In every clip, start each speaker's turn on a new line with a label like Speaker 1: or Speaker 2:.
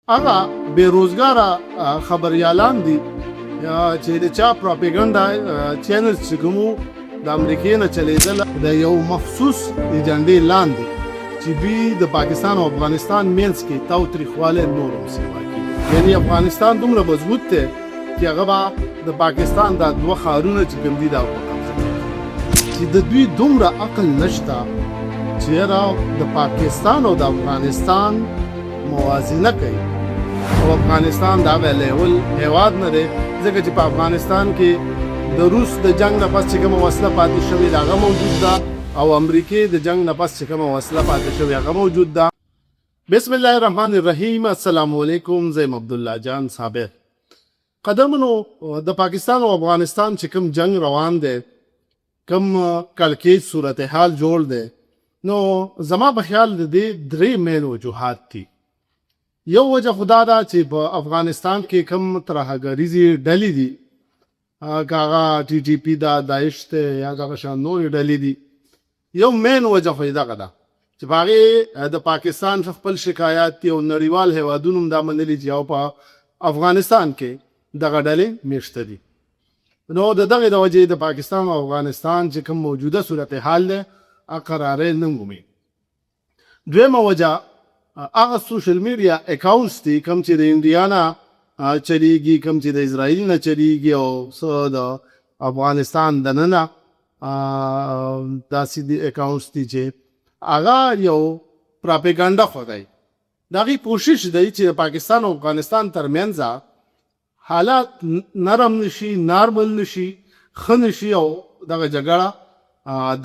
Speaker 1: هغه بیروزګاره خبريالان دي چې د چا پروپاګاندا چینل چې کومو د امریکای نه چلیدل د یو مخصوص ایجنډې لاندې چې دوی د پاکستان او افغانستان مینس کې تاوتریخواله نورم سیوا کوي. یعنی افغانستان دومره مضبوط دی چې هغه د پاکستان د دوه ښارونه چې کوم دي دا په قبضه کوي چې د دوی دومره عقل نشته چې د پاکستان او د افغانستان موازنه کوي. او افغانستان دا لیول هیواد نه دی ځکه چې په افغانستان کې د روس د جنگ نه پس چې کوم وسله پاتې شوې هغه موجود ده او امریکای د جنگ نه پس چې کوم وسله پاتې شوې هغه موجود ده. بسم الله الرحمن الرحیم. السلام علیکم. زم عبد الله جان صابر. قدمونو د پاکستان او افغانستان چې کوم جنگ روان دی کوم کلکې صورتحال جوړ دی نو زما په خیال د دې درې مین وجوهات دي. یو وجه خدا دا چې په افغانستان کې کم ترهګریزي ډلې دي هغه ټي ټي پی دا داعش ته یا هغه شان نورې ډلې دي. یو مین وجه خو دغه ده چې هغې د پاکستان خپل شکایات دي او نړیوال هیوادونو هم دا منلي چې په افغانستان کې دغه ډلې میشته دي. نو د دغې د وجې د پاکستان او افغانستان چې کوم موجوده صورتحال دی قرارې نه مومي. دویمه وجه هغه سوشل میډیا اکاونټس دي کوم چې د انډیا نه چلیږي کوم چې د اسرائیل نه چلیږي او څه د افغانستان دننه داسې دي اکاونټس دي چې هغه یو پراپیګانډا خوځوي. د هغې کوشش دی چې د پاکستان او افغانستان ترمنځ حالات نرم نشي نارمل نشي ښه نشي او دغه جګړه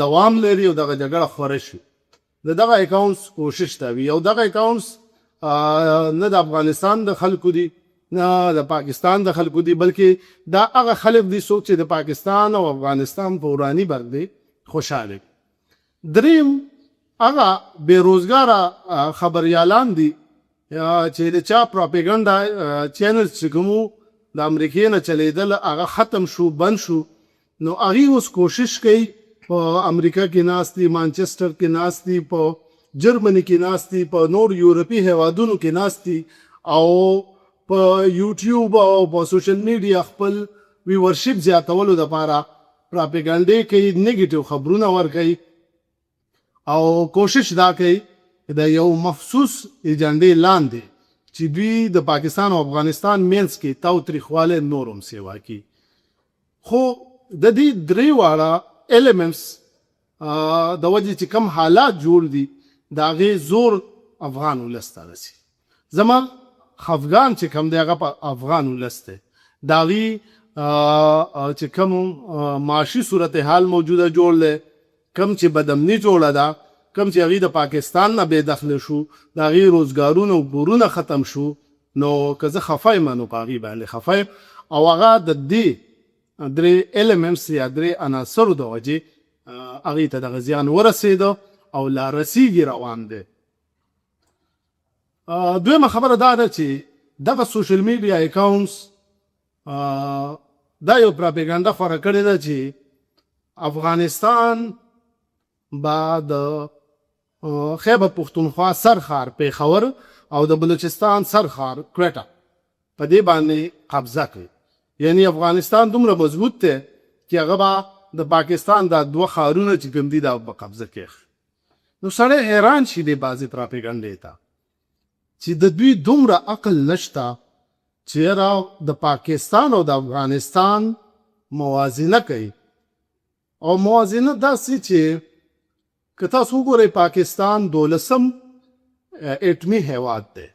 Speaker 1: دوام لري او دغه جګړه خوره شي. دغه اکاونټس کوشش تا وی او دغه اکاونټس نه د افغانستان د خلکو دي نه د پاکستان د خلکو دي بلکې دا هغه خلک دي څوک چې د پاکستان او افغانستان په ورانی باندې خوشاله. دریم هغه بیروزګاره خبريالان دي چې د چا پروپاګاندا چینل چې کومو د امریکای نه چلیدل هغه ختم شو بند شو. نو هغه اوس کوشش کوي په امریکا کې ناستي مانچسټر کې ناستي په جرمني کې ناستي په نور یورپی هیوادونو کې ناستي او په یوټیوب او په سوشل میډیا خپل ویورشپ زیاتولو لپاره پروپاګاندا کوي نیگیټیو خبرونه ورکوي او کوشش دا کوي د یو مخصوص ایجنډې لاندې چې دوی د پاکستان او افغانستان مینس کې تاوتریخواله نورم سیوا کوي. خو د دې درې واړه ایلیمنټس د وجې چې کم حالات جوړ دي د هغې زور افغان ولس ته رسي. زما خفګان چې کم دی هغه په افغان ولس دی. د هغې چې کم معاشي صورتحال موجوده جوړ دی کم چې بدامني جوړه ده کم چې هغې د پاکستان نه بې دخله شو د هغې روزګارونه او کورونه ختم شو. نو که زه خفه یم نو په هغې باندې خفه یم او هغه د دې درې ایلیمنټس یا درې عناصرو د وجې هغې ته دغه زیان ورسېده او لا رسیږي روان دی. دویمه خبره دا ده چې دغه سوشل میډیا اکاونټس دا یو پراپاګانډا خوره کړې ده چې افغانستان به د خیبر پښتونخوا سرښار پیښور او د بلوچستان سرښار کویټه په دې باندې قبضه کوي. یعنی افغانستان دومره مضبوط دی چې هغه به د پاکستان دا دوه ښارونه چې کوم دي دا په قبضه کې. نو سړی حیران شي دې بعضې پراپاګانډې ته چې د دوی دومره عقل نشته چې د پاکستان او د افغانستان موازنه کوي. او موازنه داسې چې که تاسو وګورئ پاکستان 12م اټمي هیواد دی.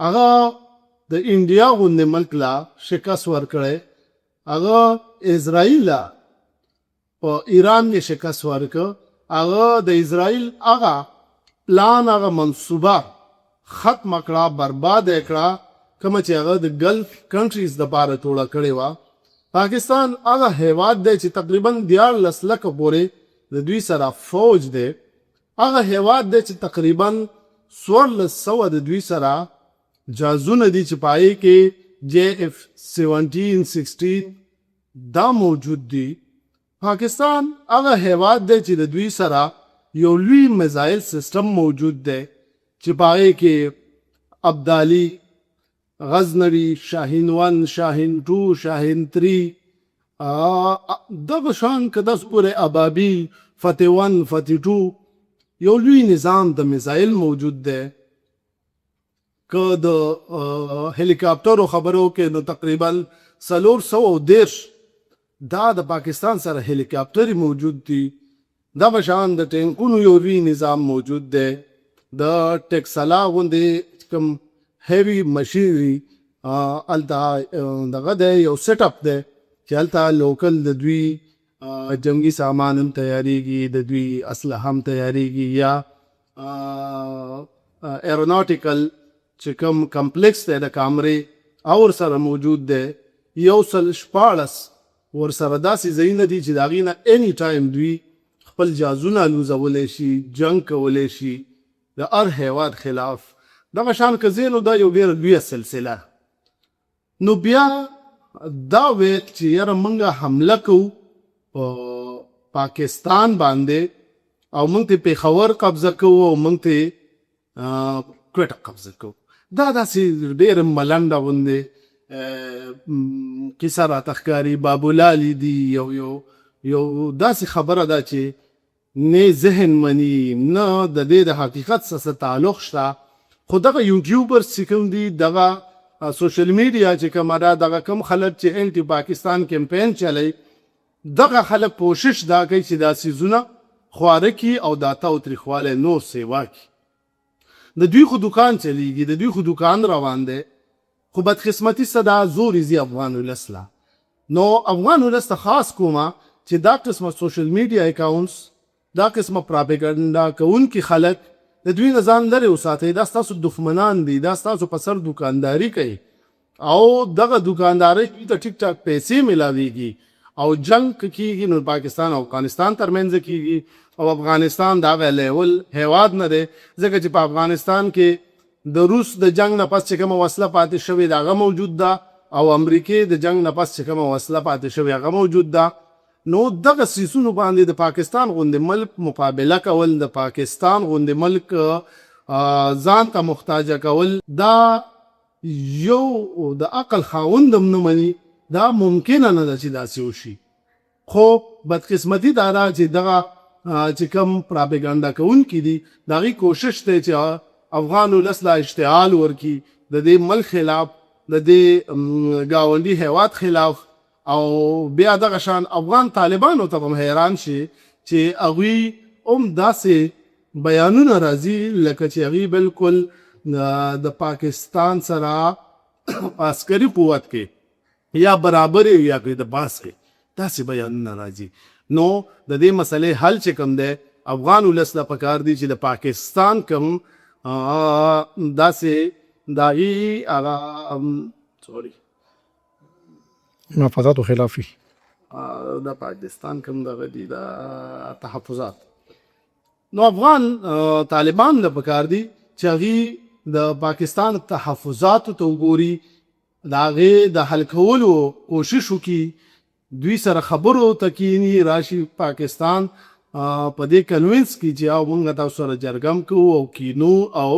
Speaker 1: هغه د انډیا غوندې ملک لا شکست ورکړی. هغه اسرائیل په ایران کې شکست ورکړ. هغه د اسرائیل هغه پلان هغه منصوبه ختم کړه برباد کړه کومه چې هغه د ګلف کنټریز دپاره توړه کړې وه. پاکستان هغه هیواد دی چې تقریبا 14 لکه پورې د دوی سره فوج دی. هغه هیواد دی چې تقریبا 1400 د دوی سره جازونه دي چې پای کې JF-17-16 دا موجود دي. پاکستان هغه هیواد دی چې د دوی سره یو لوی میزایل سیستم موجود دی چې پای کې ابدالي غزنوي، شاهین 1، شاهین 2، شاهین 3 دغه شان که داس پورې ابابیل، فتح 1، فتح 2 یو لوی نظام د میزایل موجود دی. که د هلیکاپټرو خبرو کې نو تقریبا 413 دا د پاکستان سره هلیکاپټر موجود دي. دا بشان د ټینکونو یو لوی نظام موجود دی. د ټیکسلا غوندې کوم هیوی مشینری الته دغه دی، یو سیټ اپ دی چې هلته لوکل د دوی جنگي سامان هم تیاریږي، د دوی اسلحه هم تیاریږي، یا ایروناټیکل چې کوم کمپلیکس دی د کامرې او ورسره موجود دی. 114 ورسره داسې ځایونه دي چې د هغې نه اني ټایم دوی خپل جازونه الوزولی شي، جنګ کولی شي د هر هیواد خلاف. دغه شان که زه نو دا یو ډېره لویه سلسله. نو بیا دا ویل چې یاره موږ حمله کوو په پاکستان باندې او موږ ته پېښور قبضه کوو او موږ ته کوټه قبضه کوو. دا داسې ډېره ملنډه غوندې کیسه راته ښکاري. بابولالي دي یو داسې خبره ده چې نه ذهن مني، نه د دې د حقیقت سره تعلق شته. خو دغه یوټیوبرز چې کوم دي، دغه سوشل میډیا چې کومه ده، دغه کوم خلک چې انټي پاکستان کمپین چلی، دغه خلک کوشش دا کوي چې دا څیزونه خواره کړي او دا تاوتریخوالی نور سیوا کړي. د دوی خو دوکان چلیږي، د دوی خو دوکان روان دی. خو بدقسمتي څه دا زور یې ځي افغان ولس له. نو افغان ولس ته خاص کومه چې دا قسمه سوشل میډیا اکاونټس، دا قسمه پراپیګنډا کوونکي خلک د دوی نه ځان لرې وساتئ. دا ستاسو دښمنان دي، دا ستاسو په سر دوکانداري کوي او دغه دوکاندارۍ دوی ته ټیک ټاک پیسې میلاویږي او جنګ کیږي نو پاکستان او افغانستان ترمنځ کیږي. او افغانستان دا لیول هیواد نه دی، ځکه چې په افغانستان کې د روس د جنگ نه پس چې کومه وسله پاتې شوې ده هغه موجود ده، او امریکې د جنگ نه پس چې کومه وسله پاتې شوې هغه موجود ده. نو دغه سیسونو باندې د پاکستان غوندې ملک مقابله کول، د پاکستان غوندې ملک ځان ته محتاجه کول، دا یو د عقل خاوند هم نه مني. دا ممکنه نه ده چې داسې وشي. خو بدقسمتي دا ده چې دغه چې کوم پراپیګنډا کوونکي دي د هغې کوشش دی چې افغان ولس له اشتعال ورکړي د دې ملک خلاف، د دې ګاونډي هیواد خلاف. او بیا دغه شان افغان طالبانو ته هم حیران شي چې هغوی هم داسې بیانونه راځي لکه چې هغوی بلکل د پاکستان سره عسکري قوت کې یا برابر یا کوي د باس کې داسې بیانونه راځي. نو د دې مسئلې حل چې کوم دی، افغان ولس له پکار دی چې د پاکستان کوم داسې د هغې هغه
Speaker 2: مفاداتو خلافي
Speaker 1: د پاکستان کوم دغه دي د تحفظات، نو افغان طالبان له پکار دي چې هغې د پاکستان تحفظاتو ته وګوري، د هغې د حل کولو کوشش وکړي، دوی سره خبرو ته کینی، راشي پاکستان په دې کنوینس کې چې او موږ تاسو سره جرګم کوو او کینو او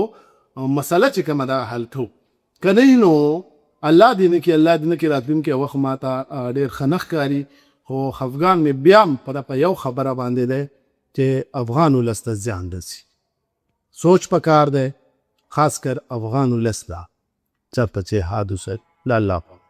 Speaker 1: مسله چې کومه ده حل کوو. که نه نو الله دې نه کړي، الله دې نه کړي راتلونکی وخت ما ته ډېر ښه نه ښکاري. خو خفګان مې بیا هم په یو خبره باندې دی چې افغان ولس ته زیان رسي. سوچ پکار دی، خاص کر افغان ولس لا چپ جهاد وسه لا الله